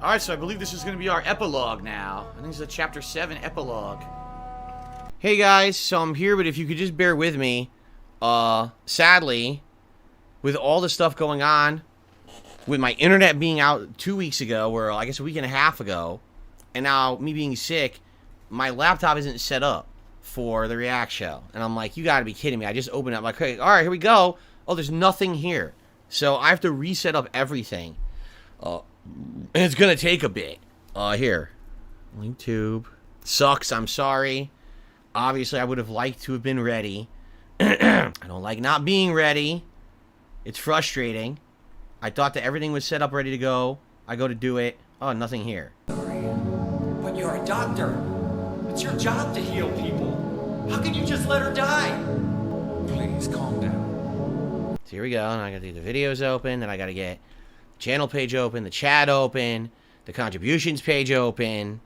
Alright, so I believe this is going to be our epilogue now. I think this is a Chapter 7 epilogue. Hey guys, so I'm here, but if you could just bear with me. Sadly, with all the stuff going on, with my internet being out 2 weeks ago, or I guess a week and a half ago, and now me being sick, my laptop isn't set up for the React show. And I'm like, you gotta be kidding me. I just opened it, I'm like, hey, alright, here we go. Oh, there's nothing here. So I have to reset up everything. And it's gonna take a bit. Here. YouTube. Sucks, I'm sorry. Obviously, I would have liked to have been ready. I don't like not being ready. It's frustrating. I thought that everything was set up, ready to go. I go to do it. Oh, nothing here. Sorry, but you're a doctor. It's your job to heal people. How can you just let her die? Please, calm down. So here we go. Now I gotta get the videos open. Then I gotta get the channel page open, the chat open, the contributions page open.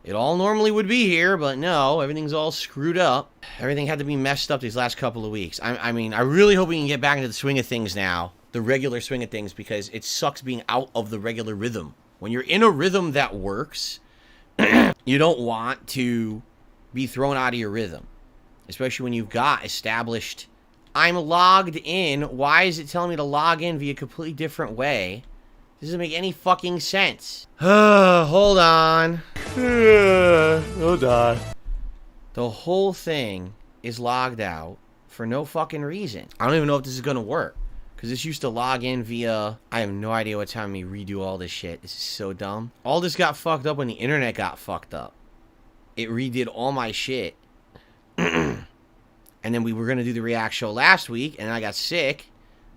It all normally would be here, but no, everything's all screwed up. Everything had to be messed up these last couple of weeks. I mean, I really hope we can get back into the swing of things now. The regular swing of things, because it sucks being out of the regular rhythm. When you're in a rhythm that works, you don't want to be thrown out of your rhythm. Especially when you've got established, I'm logged in. Why is it telling me to log in via a completely different way? Doesn't make any fucking sense. Hold on. Hold on. The whole thing is logged out for no fucking reason. I don't even know if this is gonna work. Because this used to log in via... I have no idea what time we redo all this shit. This is so dumb. All this got fucked up when the internet got fucked up. It redid all my shit. And then we were going to do the React show last week, and I got sick.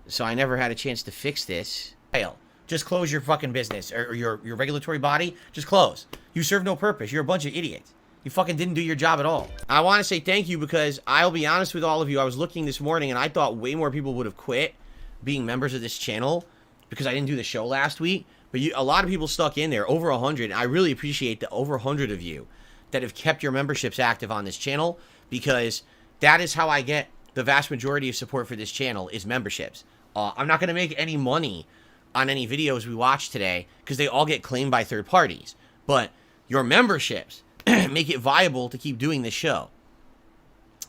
So I never had a chance to fix this. Fail. Just close your fucking business. Or your regulatory body. Just close. You serve no purpose. You're a bunch of idiots. You fucking didn't do your job at all. I want to say thank you because I'll be honest with all of you. I was looking this morning, and I thought way more people would have quit being members of this channel because I didn't do the show last week, but a lot of people stuck in there, over 100. I really appreciate the over 100 of you that have kept your memberships active on this channel, because that is how I get the vast majority of support for this channel is memberships. I'm not going to make any money on any videos we watch today because they all get claimed by third parties, but your memberships make it viable to keep doing this show.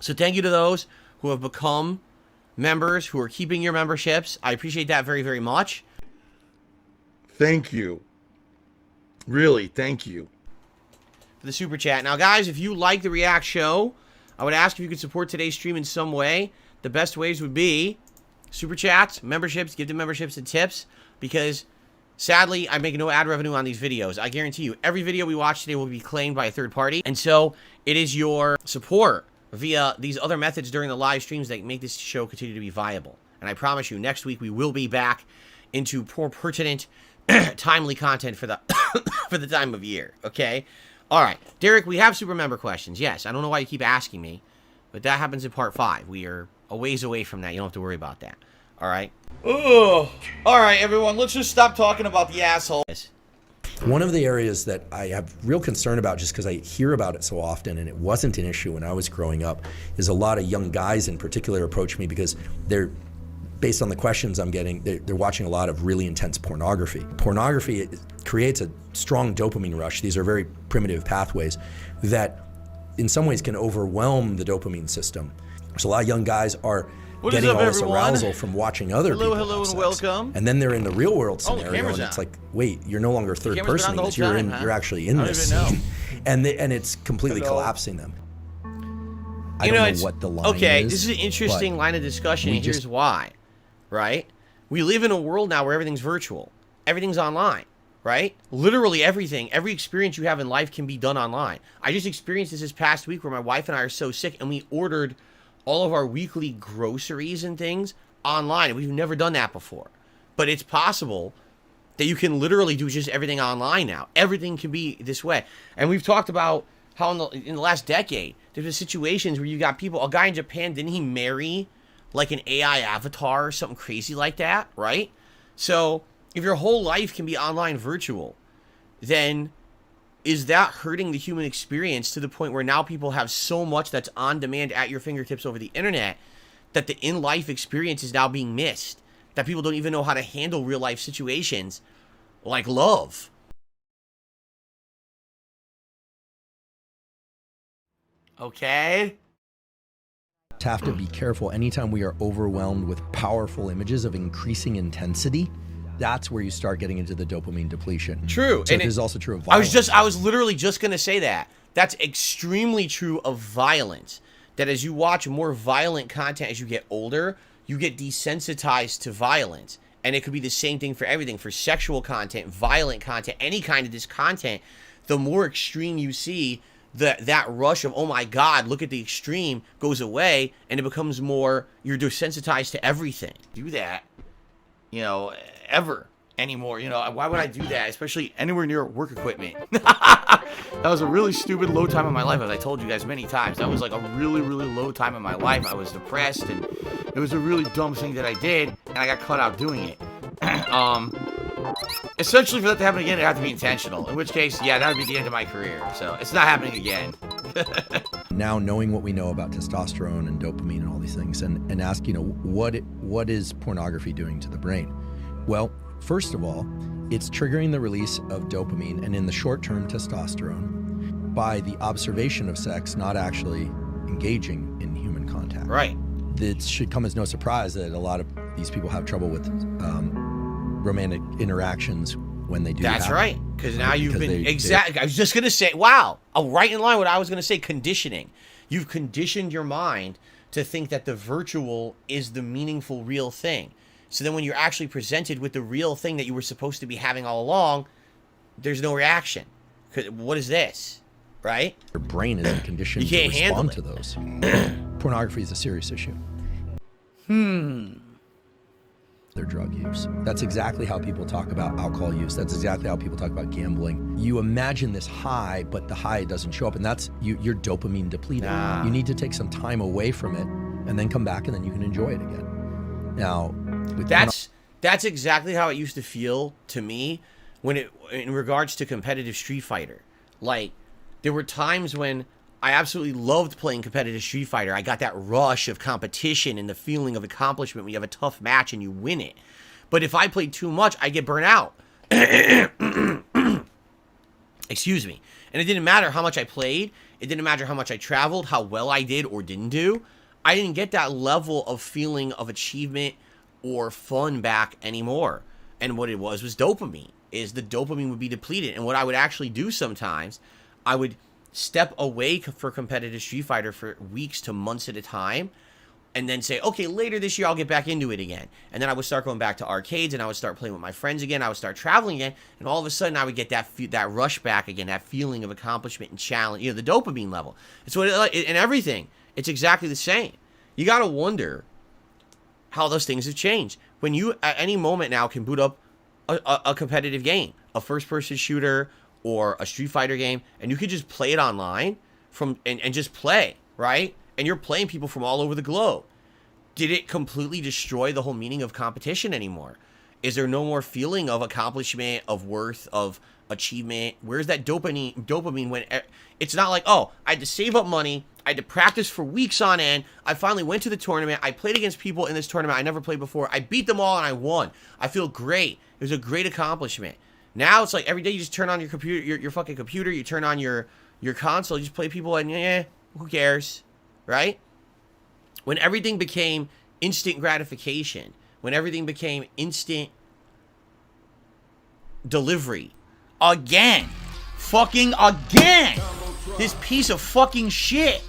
So thank you to those who have become members, who are keeping your memberships. I appreciate that very, very much. Thank you. Really, thank you. For the super chat. Now, guys, if you like the React show, I would ask if you could support today's stream in some way. The best ways would be super chats, memberships, give the memberships and tips, because sadly, I make no ad revenue on these videos. I guarantee you, every video we watch today will be claimed by a third party, and so it is your support via these other methods during the live streams that make this show continue to be viable. And I promise you, next week we will be back into more pertinent, timely content for the for the time of year. Okay? All right, Derek, we have super member questions. Yes, I don't know why you keep asking me, but that happens in part 5. We are a ways away from that. You don't have to worry about that. All right? Ugh. All right, everyone, let's just stop talking about the asshole. One of the areas that I have real concern about, just because I hear about it so often, and it wasn't an issue when I was growing up, is a lot of young guys in particular approach me because they're, based on the questions I'm getting, they're watching a lot of really intense pornography. Pornography, it creates a strong dopamine rush. These are very primitive pathways that in some ways can overwhelm the dopamine system. So a lot of young guys are getting all this arousal from watching other people have and sex. welcome. And then they're in the real world scenario, camera's and it's on. like, wait, you're no longer third camera's been on personing the whole this. time, huh? You're actually in I don't this even know. and it's completely collapsing them. I You don't know know what the line okay, is. this is an interesting but line of discussion, we and here's just- why. Right? We live in a world now where everything's virtual. Everything's online. Right? Literally everything, every experience you have in life can be done online. I just experienced this past week where my wife and I are so sick, and we ordered all of our weekly groceries and things online, and we've never done that before. But it's possible that you can literally do just everything online now. Everything can be this way. And we've talked about how in the last decade, there's been situations where you got people, a guy in Japan, didn't he marry like an AI avatar or something crazy like that, right? So if your whole life can be online virtual, then is that hurting the human experience to the point where now people have so much that's on demand at your fingertips over the internet that the in-life experience is now being missed? That people don't even know how to handle real-life situations like love. Okay? Have to be careful. Anytime we are overwhelmed with powerful images of increasing intensity, that's where you start getting into the dopamine depletion. True. So And it is also true of violence. I was literally just going to say that. That's extremely true of violence. That as you watch more violent content as you get older, you get desensitized to violence. And it could be the same thing for everything. For sexual content, violent content, any kind of this content, the more extreme you see, that rush of, oh my God, look at the extreme, goes away, and it becomes more, you're desensitized to everything. Do that, ever anymore. Why would I do that, especially anywhere near work equipment? That was a really stupid low time in my life, as I told you guys many times. That was like a really, really low time in my life. I was depressed, and it was a really dumb thing that I did, and I got caught out doing it. Essentially, for that to happen again, it had to be intentional. In which case, yeah, that would be the end of my career. So it's not happening again. Now, knowing what we know about testosterone and dopamine and all these things, and ask, what is pornography doing to the brain? Well, first of all, it's triggering the release of dopamine and in the short term testosterone by the observation of sex, not actually engaging in human contact. Right. It should come as no surprise that a lot of these people have trouble with romantic interactions when they do. That's happen. right. Because now you've been exactly. I was just gonna say, wow, right in line with what I was gonna say. Conditioning. You've conditioned your mind to think that the virtual is the meaningful, real thing. So then, when you're actually presented with the real thing that you were supposed to be having all along, there's no reaction. What is this? Right? Your brain isn't conditioned to respond to those. Pornography is a serious issue. Their drug use. That's exactly how people talk about alcohol use. That's exactly how people talk about gambling. You imagine this high, but the high doesn't show up, and that's you're dopamine depleted. You need to take some time away from it, and then come back, and then you can enjoy it again. Now, that's exactly how it used to feel to me in regards to competitive Street Fighter. Like, there were times when I absolutely loved playing competitive Street Fighter. I got that rush of competition and the feeling of accomplishment when you have a tough match and you win it. But if I played too much, I get burnt out. Excuse me. And it didn't matter how much I played. It didn't matter how much I traveled, how well I did or didn't do. I didn't get that level of feeling of achievement or fun back anymore. And what it was dopamine. Is the dopamine would be depleted. And what I would actually do sometimes, I would step away for competitive Street Fighter for weeks to months at a time, and then say, okay, later this year I'll get back into it again. And then I would start going back to arcades, and I would start playing with my friends again. I would start traveling again, and all of a sudden I would get that rush back again, that feeling of accomplishment and challenge, the dopamine level. It's what and everything. It's exactly the same. You got to wonder how those things have changed. When you at any moment now can boot up a competitive game, a first-person shooter, or a Street Fighter game, and you could just play it online and just play, right? And you're playing people from all over the globe. Did it completely destroy the whole meaning of competition anymore? Is there no more feeling of accomplishment, of worth, of achievement? Where's that dopamine when it's not like, oh, I had to save up money, I had to practice for weeks on end, I finally went to the tournament, I played against people in this tournament I never played before, I beat them all and I won. I feel great. It was a great accomplishment. Now it's like every day you just turn on your computer, your fucking computer, you turn on your console, you just play people and who cares, right? When everything became instant gratification, when everything became instant delivery, fucking again, this piece of fucking shit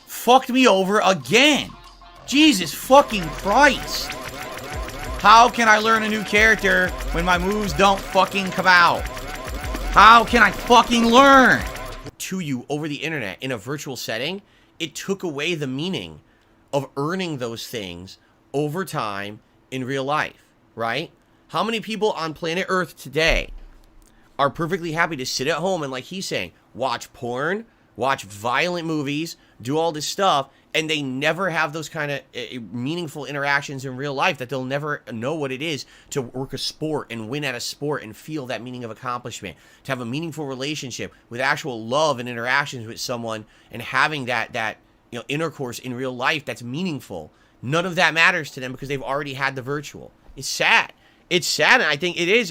fucked me over again. Jesus fucking Christ. How can I learn a new character when my moves don't fucking come out? How can I fucking learn? To you over the internet in a virtual setting, it took away the meaning of earning those things over time in real life, right? How many people on planet Earth today are perfectly happy to sit at home and, like he's saying, watch porn, watch violent movies, do all this stuff, and they never have those kind of meaningful interactions in real life, that they'll never know what it is to work a sport and win at a sport and feel that meaning of accomplishment, to have a meaningful relationship with actual love and interactions with someone and having that intercourse in real life that's meaningful. None of that matters to them because they've already had the virtual. It's sad. It's sad, and I think it is.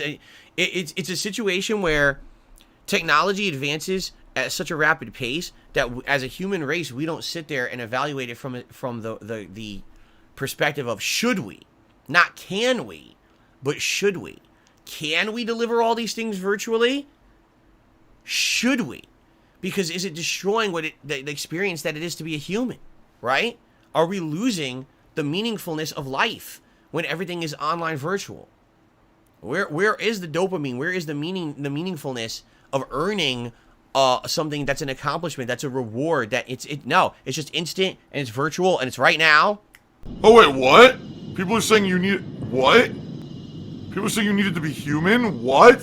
It's a situation where technology advances at such a rapid pace that as a human race, we don't sit there and evaluate it from the perspective of should we, not can we, but should we? Can we deliver all these things virtually? Should we? Because is it destroying the experience that it is to be a human, right? Are we losing the meaningfulness of life when everything is online virtual? Where is the dopamine? Where is the meaningfulness of earning something that's an accomplishment, that's a reward, that it's just instant and it's virtual and it's right now? Oh wait, what? People are saying you need what? People are saying you needed to be human? What?